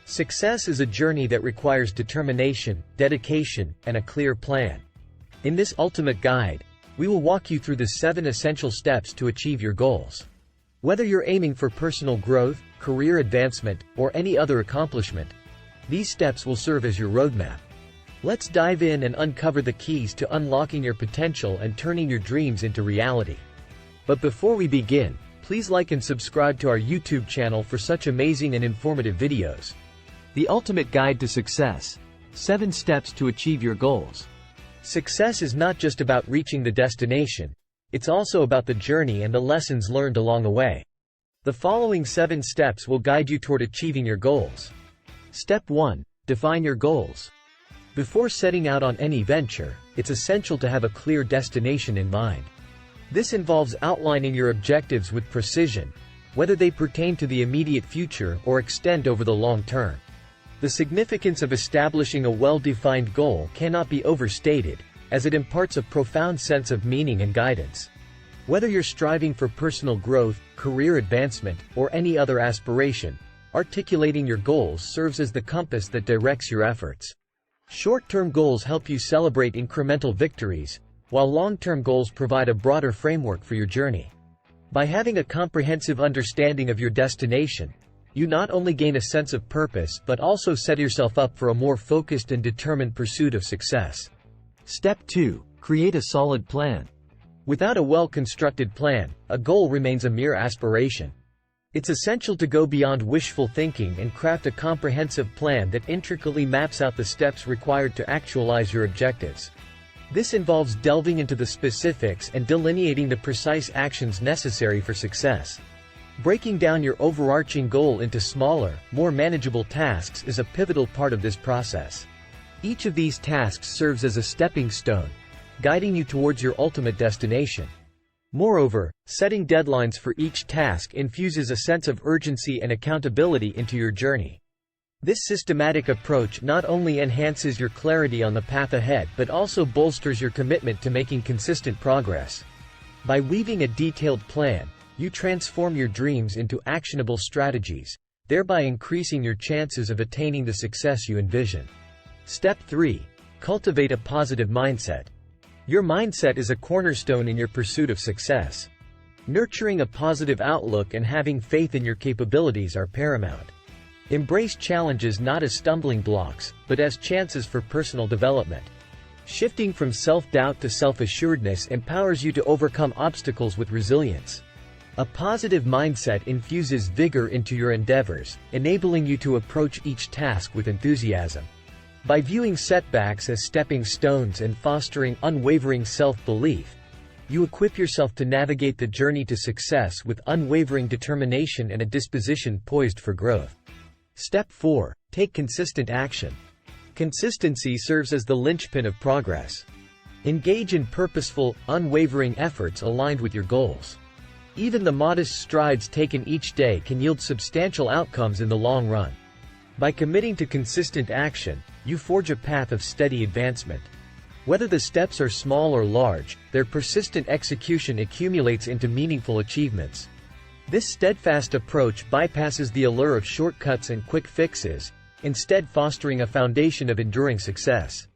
Success is a journey that requires determination, dedication, and a clear plan. In this ultimate guide, we will walk you through the 7 essential steps to achieve your goals. Whether you're aiming for personal growth, career advancement, or any other accomplishment, these steps will serve as your roadmap. Let's dive in and uncover the keys to unlocking your potential and turning your dreams into reality. But before we begin, please like and subscribe to our YouTube channel for such amazing and informative videos. The Ultimate Guide to Success: 7 Steps to Achieve Your Goals. Success is not just about reaching the destination, it's also about the journey and the lessons learned along the way. The following 7 steps will guide you toward achieving your goals. Step 1. Define your goals. Before setting out on any venture, it's essential to have a clear destination in mind. This involves outlining your objectives with precision, whether they pertain to the immediate future or extend over the long term. The significance of establishing a well-defined goal cannot be overstated, as it imparts a profound sense of meaning and guidance. Whether you're striving for personal growth, career advancement, or any other aspiration, articulating your goals serves as the compass that directs your efforts. Short-term goals help you celebrate incremental victories, while long-term goals provide a broader framework for your journey. By having a comprehensive understanding of your destination, you not only gain a sense of purpose but also set yourself up for a more focused and determined pursuit of success. Step 2. Create a solid plan. Without a well-constructed plan, a goal remains a mere aspiration. It's essential to go beyond wishful thinking and craft a comprehensive plan that intricately maps out the steps required to actualize your objectives. This involves delving into the specifics and delineating the precise actions necessary for success. Breaking down your overarching goal into smaller, more manageable tasks is a pivotal part of this process. Each of these tasks serves as a stepping stone, guiding you towards your ultimate destination. Moreover, setting deadlines for each task infuses a sense of urgency and accountability into your journey. This systematic approach not only enhances your clarity on the path ahead but also bolsters your commitment to making consistent progress. By weaving a detailed plan, you transform your dreams into actionable strategies, thereby increasing your chances of attaining the success you envision. Step 3. Cultivate a positive mindset. Your mindset is a cornerstone in your pursuit of success. Nurturing a positive outlook and having faith in your capabilities are paramount. Embrace challenges not as stumbling blocks, but as chances for personal development. Shifting from self-doubt to self-assuredness empowers you to overcome obstacles with resilience. A positive mindset infuses vigor into your endeavors, enabling you to approach each task with enthusiasm. By viewing setbacks as stepping stones and fostering unwavering self-belief, you equip yourself to navigate the journey to success with unwavering determination and a disposition poised for growth. Step 4. Take consistent action. Consistency serves as the linchpin of progress. Engage in purposeful, unwavering efforts aligned with your goals. Even the modest strides taken each day can yield substantial outcomes in the long run. By committing to consistent action, you forge a path of steady advancement. Whether the steps are small or large, their persistent execution accumulates into meaningful achievements. This steadfast approach bypasses the allure of shortcuts and quick fixes, instead fostering a foundation of enduring success.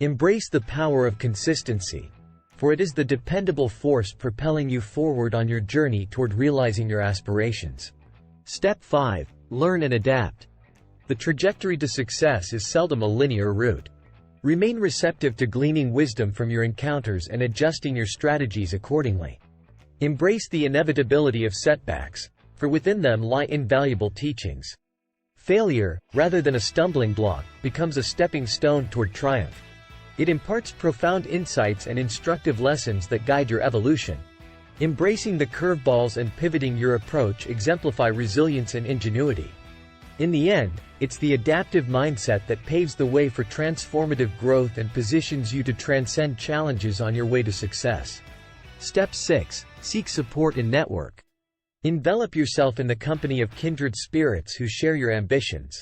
Embrace the power of consistency, for it is the dependable force propelling you forward on your journey toward realizing your aspirations. Step 5. Learn and adapt. The trajectory to success is seldom a linear route. Remain receptive to gleaning wisdom from your encounters and adjusting your strategies accordingly. Embrace the inevitability of setbacks, for within them lie invaluable teachings. Failure, rather than a stumbling block, becomes a stepping stone toward triumph. It imparts profound insights and instructive lessons that guide your evolution. Embracing the curveballs and pivoting your approach exemplify resilience and ingenuity. In the end, it's the adaptive mindset that paves the way for transformative growth and positions you to transcend challenges on your way to success. Step 6. Seek support and network. Envelop yourself in the company of kindred spirits who share your ambitions.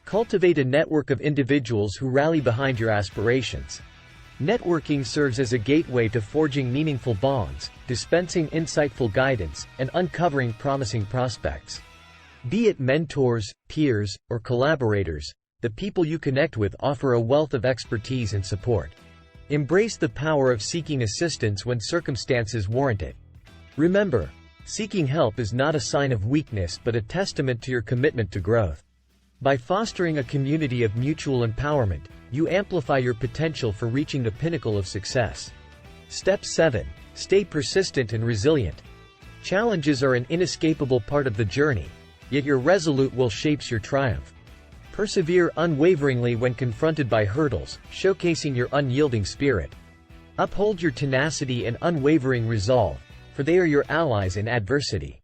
Cultivate a network of individuals who rally behind your aspirations. Networking serves as a gateway to forging meaningful bonds, dispensing insightful guidance, and uncovering promising prospects. Be it mentors, peers, or collaborators, the people you connect with offer a wealth of expertise and support. Embrace the power of seeking assistance when circumstances warrant it. Remember, seeking help is not a sign of weakness but a testament to your commitment to growth. By fostering a community of mutual empowerment, you amplify your potential for reaching the pinnacle of success. Step 7. Stay persistent and resilient. Challenges are an inescapable part of the journey, yet your resolute will shapes your triumph. Persevere unwaveringly when confronted by hurdles, showcasing your unyielding spirit. Uphold your tenacity and unwavering resolve, for they are your allies in adversity.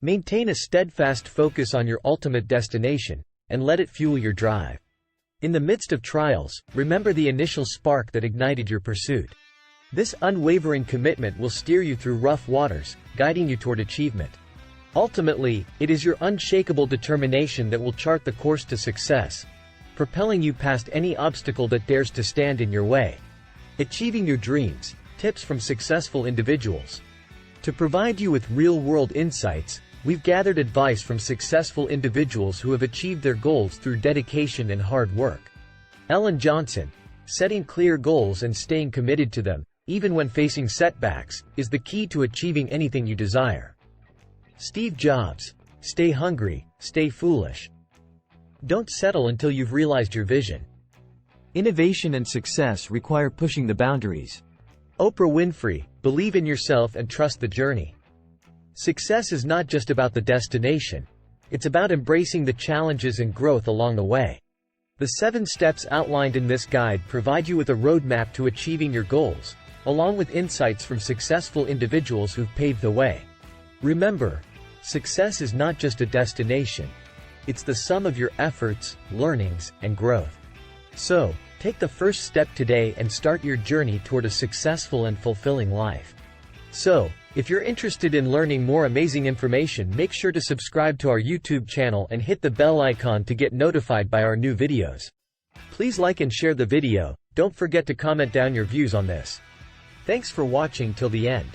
Maintain a steadfast focus on your ultimate destination, and let it fuel your drive. In the midst of trials, remember the initial spark that ignited your pursuit. This unwavering commitment will steer you through rough waters, guiding you toward achievement. Ultimately, it is your unshakable determination that will chart the course to success, propelling you past any obstacle that dares to stand in your way. Achieving your dreams. Tips from successful individuals. To provide you with real-world insights, we've gathered advice from successful individuals who have achieved their goals through dedication and hard work. Ellen Johnson. Setting clear goals and staying committed to them, even when facing setbacks, is the key to achieving anything you desire. Steve Jobs. Stay hungry, stay foolish. Don't settle until you've realized your vision. Innovation and success require pushing the boundaries. Oprah Winfrey. Believe in yourself and trust the journey. Success is not just about the destination. It's about embracing the challenges and growth along the way. The 7 steps outlined in this guide provide you with a roadmap to achieving your goals, along with insights from successful individuals who've paved the way. Remember, success is not just a destination. It's the sum of your efforts, learnings, and growth. So, take the first step today and start your journey toward a successful and fulfilling life. So, if you're interested in learning more amazing information, make sure to subscribe to our YouTube channel and hit the bell icon to get notified by our new videos. Please like and share the video. Don't forget to comment down your views on this. Thanks for watching till the end.